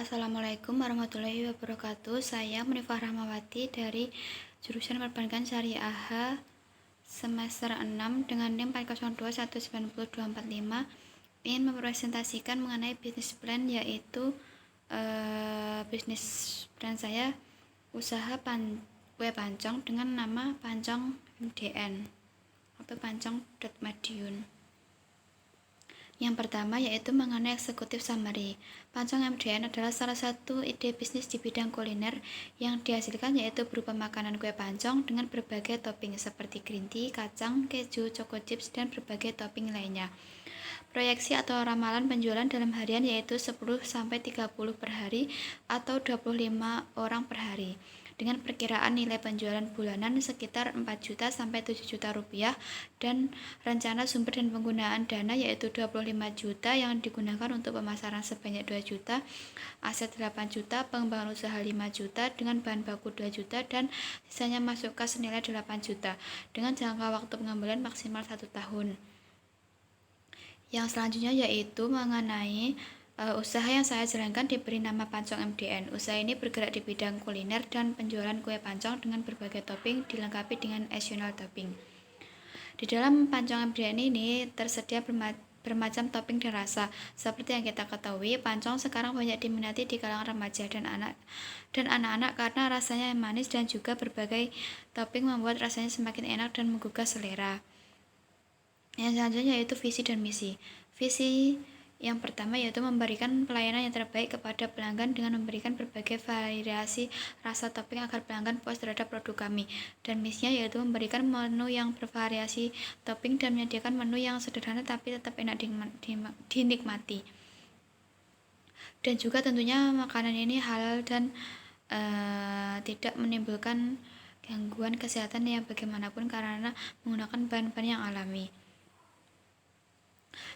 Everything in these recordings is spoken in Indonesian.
Assalamualaikum warahmatullahi wabarakatuh. Saya Munifah Rahmawati dari jurusan Perbankan Syariah H semester 6 dengan NIM 402190245 ingin mempresentasikan mengenai bisnis plan, yaitu bisnis plan saya usaha kue pancong dengan nama Pancong MDN atau Pancong.Madiun. Yang pertama yaitu mengenai eksekutif summary. Pancong MDN adalah salah satu ide bisnis di bidang kuliner yang dihasilkan, yaitu berupa makanan kue pancong dengan berbagai topping seperti green tea, kacang, keju, choco chips, dan berbagai topping lainnya. Proyeksi atau ramalan penjualan dalam harian yaitu 10-30 per hari atau 25 orang per hari, dengan perkiraan nilai penjualan bulanan sekitar 4 juta sampai 7 juta rupiah, dan rencana sumber dan penggunaan dana yaitu 25 juta yang digunakan untuk pemasaran sebanyak 2 juta, aset 8 juta, pengembangan usaha 5 juta dengan bahan baku 2 juta, dan sisanya masuk kas senilai 8 juta dengan jangka waktu pengembalian maksimal 1 tahun. Yang selanjutnya yaitu mengenai usaha yang saya jalankan diberi nama Pancong MDN. Usaha ini bergerak di bidang kuliner dan penjualan kue pancong dengan berbagai topping dilengkapi dengan additional topping. Di dalam Pancong MDN ini tersedia bermacam topping dan rasa. Seperti yang kita ketahui, pancong sekarang banyak diminati di kalangan remaja dan anak-anak karena rasanya yang manis, dan juga berbagai topping membuat rasanya semakin enak dan menggugah selera. Yang selanjutnya yaitu visi dan misi. Visi yang pertama yaitu memberikan pelayanan yang terbaik kepada pelanggan dengan memberikan berbagai variasi rasa topping agar pelanggan puas terhadap produk kami. Dan misinya yaitu memberikan menu yang bervariasi topping dan menyediakan menu yang sederhana tapi tetap enak dinikmati. Dan juga tentunya makanan ini halal dan tidak menimbulkan gangguan kesehatan yang bagaimanapun karena menggunakan bahan-bahan yang alami.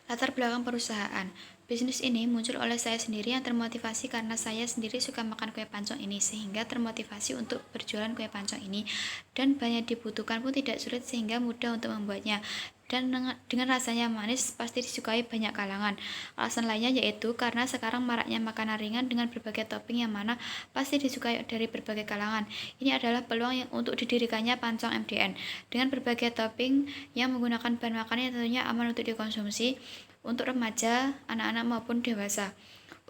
Latar belakang perusahaan. Bisnis ini muncul oleh saya sendiri yang termotivasi karena saya sendiri suka makan kue pancong ini, sehingga termotivasi untuk berjualan kue pancong ini, dan banyak dibutuhkan pun tidak sulit sehingga mudah untuk membuatnya, dan dengan rasanya manis pasti disukai banyak kalangan. Alasan lainnya yaitu karena sekarang maraknya makanan ringan dengan berbagai topping yang mana pasti disukai dari berbagai kalangan. Ini adalah peluang yang untuk didirikannya Pancong MDN dengan berbagai topping yang menggunakan bahan makanan yang tentunya aman untuk dikonsumsi untuk remaja, anak-anak maupun dewasa.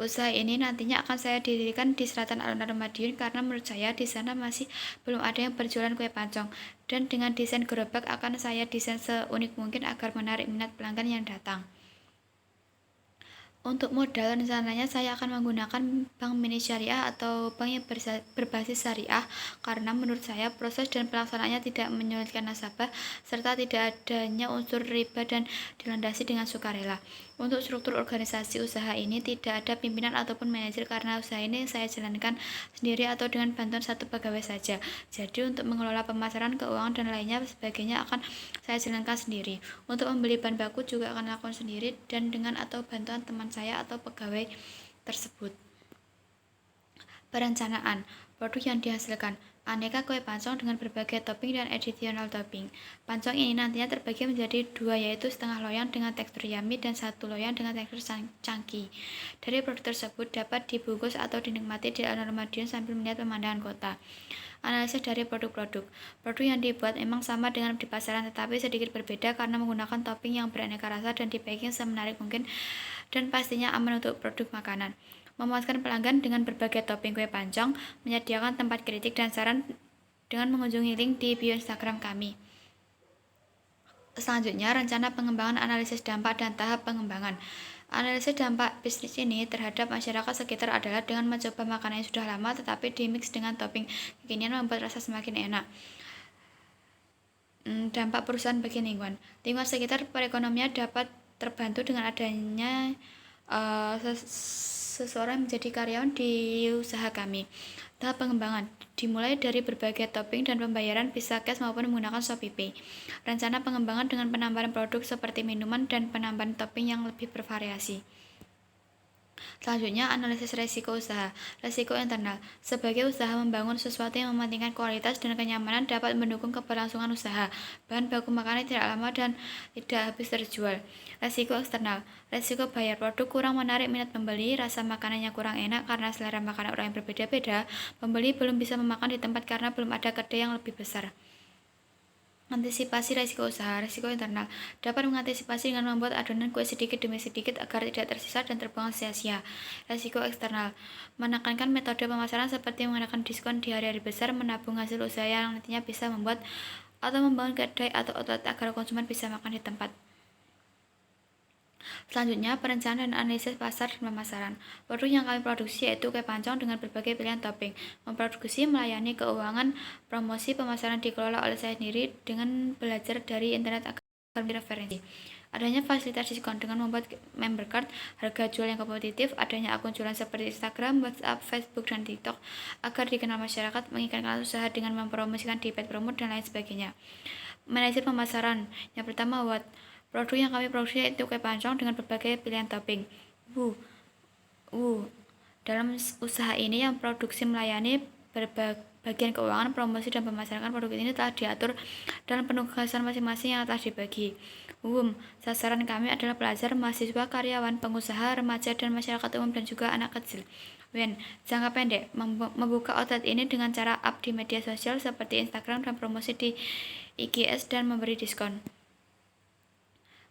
Usaha ini nantinya akan saya dirikan di Selatan Alun-Alun Madiun karena menurut saya di sana masih belum ada yang berjualan kue pancong, dan dengan desain gerobak akan saya desain seunik mungkin agar menarik minat pelanggan yang datang. Untuk modal, rencananya saya akan menggunakan bank mini syariah atau bank yang berbasis syariah karena menurut saya proses dan pelaksanaannya tidak menyulitkan nasabah serta tidak adanya unsur riba dan dilandasi dengan sukarela. Untuk struktur organisasi usaha ini tidak ada pimpinan ataupun manajer karena usaha ini saya jalankan sendiri atau dengan bantuan satu pegawai saja. Jadi untuk mengelola pemasaran, keuangan, dan lainnya sebagainya akan saya jalankan sendiri. Untuk membeli bahan baku juga akan lakukan sendiri dan dengan atau bantuan teman saya atau pegawai tersebut. Perencanaan produk yang dihasilkan: aneka kue pancong dengan berbagai topping dan additional topping. Pancong ini nantinya terbagi menjadi 2, yaitu setengah loyang dengan tekstur yummy dan 1 loyang dengan tekstur chunky. Dari produk tersebut dapat dibungkus atau dinikmati di Alun-Alun Madiun sambil melihat pemandangan kota. Analisis dari produk yang dibuat memang sama dengan di pasaran tetapi sedikit berbeda karena menggunakan topping yang beraneka rasa dan di-packing semenarik mungkin dan pastinya aman untuk produk makanan. Memuaskan pelanggan dengan berbagai topping kue pancong, menyediakan tempat kritik dan saran dengan mengunjungi link di bio Instagram kami. Selanjutnya, rencana pengembangan, analisis dampak, dan tahap pengembangan. Analisis dampak bisnis ini terhadap masyarakat sekitar adalah dengan mencoba makanan yang sudah lama tetapi dimix dengan topping kekinian membuat rasa semakin enak. Dampak perusahaan bagi lingkungan. Lingkungan sekitar perekonomian dapat terbantu dengan adanya seseorang menjadi karyawan di usaha kami. Tahap pengembangan dimulai dari berbagai topping dan pembayaran bisa cash maupun menggunakan ShopeePay. Rencana pengembangan dengan penambahan produk seperti minuman dan penambahan topping yang lebih bervariasi. Selanjutnya, analisis resiko usaha. Resiko internal. Sebagai usaha membangun sesuatu yang mementingkan kualitas dan kenyamanan dapat mendukung keberlangsungan usaha. Bahan baku makanan tidak lama dan tidak habis terjual. Resiko eksternal. Resiko bayar. Produk kurang menarik minat pembeli, rasa makanannya kurang enak karena selera makanan orang yang berbeda-beda. Pembeli belum bisa memakan di tempat karena belum ada kedai yang lebih besar. Antisipasi resiko usaha. Resiko internal dapat mengantisipasi dengan membuat adonan kue sedikit demi sedikit agar tidak tersisa dan terbuang sia-sia. Resiko eksternal menekankan metode pemasaran seperti menggunakan diskon di hari-hari besar, menabung hasil usaha yang nantinya bisa membuat atau membangun kedai atau outlet agar konsumen bisa makan di tempat. Selanjutnya, perencanaan dan analisis pasar dan pemasaran. Produk yang kami produksi yaitu kue pancong dengan berbagai pilihan topping. Memproduksi, melayani keuangan, promosi, pemasaran dikelola oleh saya sendiri dengan belajar dari internet agar menjadi referensi. Adanya fasilitas diskon dengan membuat member card, harga jual yang kompetitif, adanya akun jualan seperti Instagram, WhatsApp, Facebook, dan TikTok agar dikenal masyarakat, mengikat usaha dengan mempromosikan di paid promote dan lain sebagainya. Manajer pemasaran. Yang pertama, produk yang kami produksi yaitu kue pancong dengan berbagai pilihan topping. Dalam usaha ini yang produksi melayani bagian keuangan, promosi, dan pemasaran produk ini telah diatur dalam penugasan masing-masing yang telah dibagi. Sasaran kami adalah pelajar, mahasiswa, karyawan, pengusaha, remaja, dan masyarakat umum dan juga anak kecil. Jangka pendek, membuka outlet ini dengan cara up di media sosial seperti Instagram dan promosi di IGS dan memberi diskon.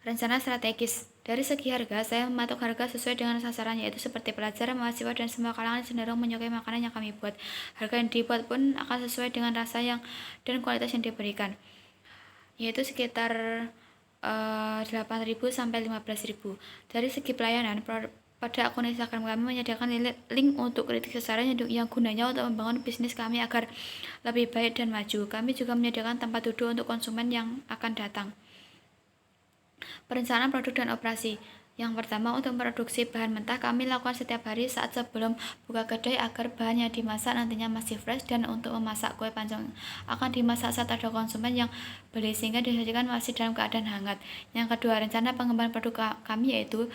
Rencana strategis. Dari segi harga, saya mematok harga sesuai dengan sasaran, yaitu seperti pelajar, mahasiswa, dan semua kalangan cenderung menyukai makanan yang kami buat. Harga yang dibuat pun akan sesuai dengan rasa dan kualitas yang diberikan, yaitu sekitar 8.000 sampai 15.000. Dari segi pelayanan, pada akun Instagram kami menyediakan link untuk kritik sasaran yang gunanya untuk membangun bisnis kami agar lebih baik dan maju. Kami juga menyediakan tempat duduk untuk konsumen yang akan datang. Perencanaan produk dan operasi. Yang pertama, untuk memproduksi bahan mentah kami lakukan setiap hari saat sebelum buka kedai agar bahan yang dimasak nantinya masih fresh, dan untuk memasak kue pancong akan dimasak saat ada konsumen yang beli sehingga disajikan masih dalam keadaan hangat. Yang kedua, rencana pengembangan produk kami yaitu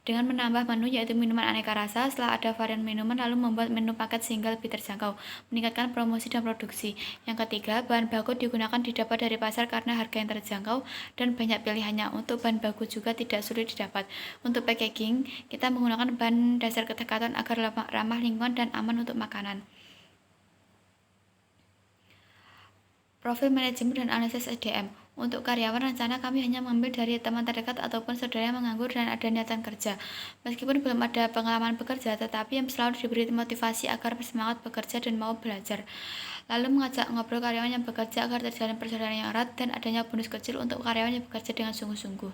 dengan menambah menu yaitu minuman aneka rasa. Setelah ada varian minuman, lalu membuat menu paket sehingga lebih terjangkau, meningkatkan promosi dan produksi. Yang ketiga, bahan baku digunakan didapat dari pasar karena harga yang terjangkau dan banyak pilihannya. Untuk bahan baku juga tidak sulit didapat. Untuk packaging, kita menggunakan bahan dasar karton agar ramah lingkungan dan aman untuk makanan. Profil manajemen dan analisis SDM. Untuk karyawan, rencana kami hanya mengambil dari teman terdekat ataupun saudara yang menganggur dan ada niatan kerja. Meskipun belum ada pengalaman bekerja, tetapi yang selalu diberi motivasi agar bersemangat bekerja dan mau belajar. Lalu mengajak ngobrol karyawan yang bekerja agar terjalin persaudaraan yang erat dan adanya bonus kecil untuk karyawan yang bekerja dengan sungguh-sungguh.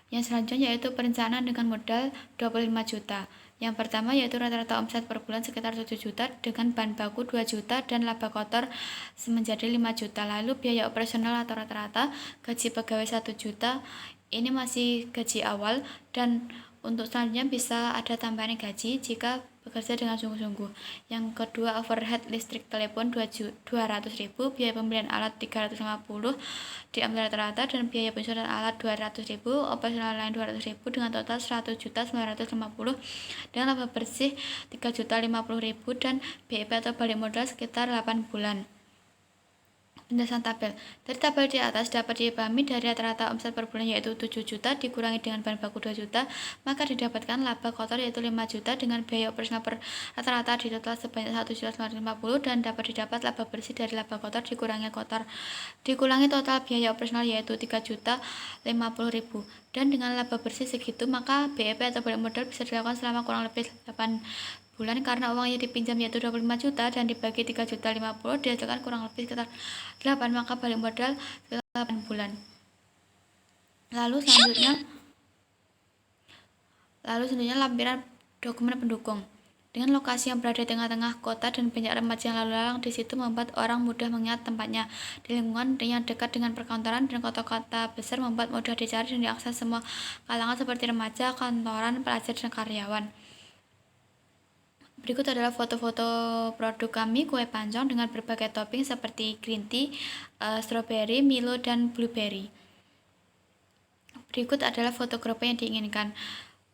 Yang selanjutnya yaitu perencanaan dengan modal 25 juta. Yang pertama yaitu rata-rata omset per bulan sekitar 7 juta dengan bahan baku 2 juta dan laba kotor menjadi 5 juta. Lalu biaya operasional atau rata-rata gaji pegawai 1 juta. Ini masih gaji awal, dan untuk selanjutnya bisa ada tambahan gaji jika bekerja dengan sungguh-sungguh. Yang kedua, overhead listrik telepon 200.000, biaya pembelian alat 350 diambil rata-rata, dan biaya penjualan alat 200.000, operasional lain 200.000 dengan total 100.950, dan laba bersih 3.050.000 dan BIP atau balik modal sekitar 8 bulan. Penjelasan tabel. Dari tabel di atas dapat dipahami dari rata-rata omset per bulan yaitu 7 juta dikurangi dengan bahan baku 2 juta, maka didapatkan laba kotor yaitu 5 juta dengan biaya operasional per rata-rata di total sebanyak 1.950, dan dapat didapat laba bersih dari laba kotor dikurangi total biaya operasional yaitu 3.050.000, dan dengan laba bersih segitu maka BIP atau balik modal bisa dilakukan selama kurang lebih 8 bulan karena uang yang dipinjam yaitu 25 juta dan dibagi 3.050 dihasilkan kurang lebih sekitar 8, maka balik modal sekitar 8 bulan. Lalu selanjutnya lampiran dokumen pendukung. Dengan lokasi yang berada di tengah-tengah kota dan banyak remaja yang lalu lalang di situ membuat orang mudah mengingat tempatnya. Di lingkungan yang dekat dengan perkantoran dan kota-kota besar membuat mudah dicari dan diakses semua kalangan seperti remaja, kantoran, pelajar, dan karyawan. Berikut adalah foto-foto produk kami, kue pancong dengan berbagai topping seperti green tea, strawberry, Milo, dan blueberry. Berikut adalah foto keropok yang diinginkan.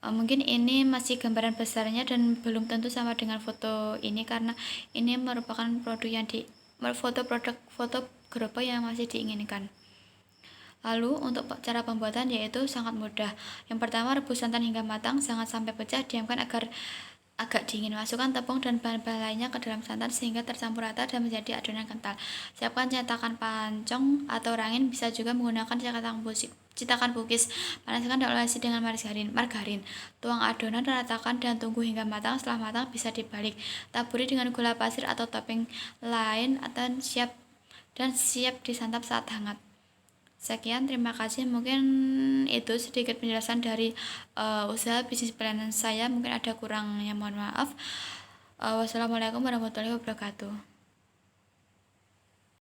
Mungkin ini masih gambaran besarnya dan belum tentu sama dengan foto ini karena ini merupakan foto gerobak yang masih diinginkan. Lalu untuk cara pembuatan yaitu sangat mudah. Yang pertama, rebus santan hingga matang, jangan sampai pecah, diamkan agar agak dingin. Masukkan tepung dan bahan-bahan lainnya ke dalam santan sehingga tercampur rata dan menjadi adonan kental. Siapkan cetakan pancong atau rangin, bisa juga menggunakan cetakan bukis. Panaskan dan olesi dengan margarin. Tuang adonan, ratakan dan tunggu hingga matang. Setelah matang bisa dibalik. Taburi dengan gula pasir atau topping lain dan siap disantap saat hangat. Sekian, terima kasih. Mungkin itu sedikit penjelasan dari usaha bisnis plan saya. Mungkin ada kurangnya, mohon maaf. Wassalamualaikum warahmatullahi wabarakatuh.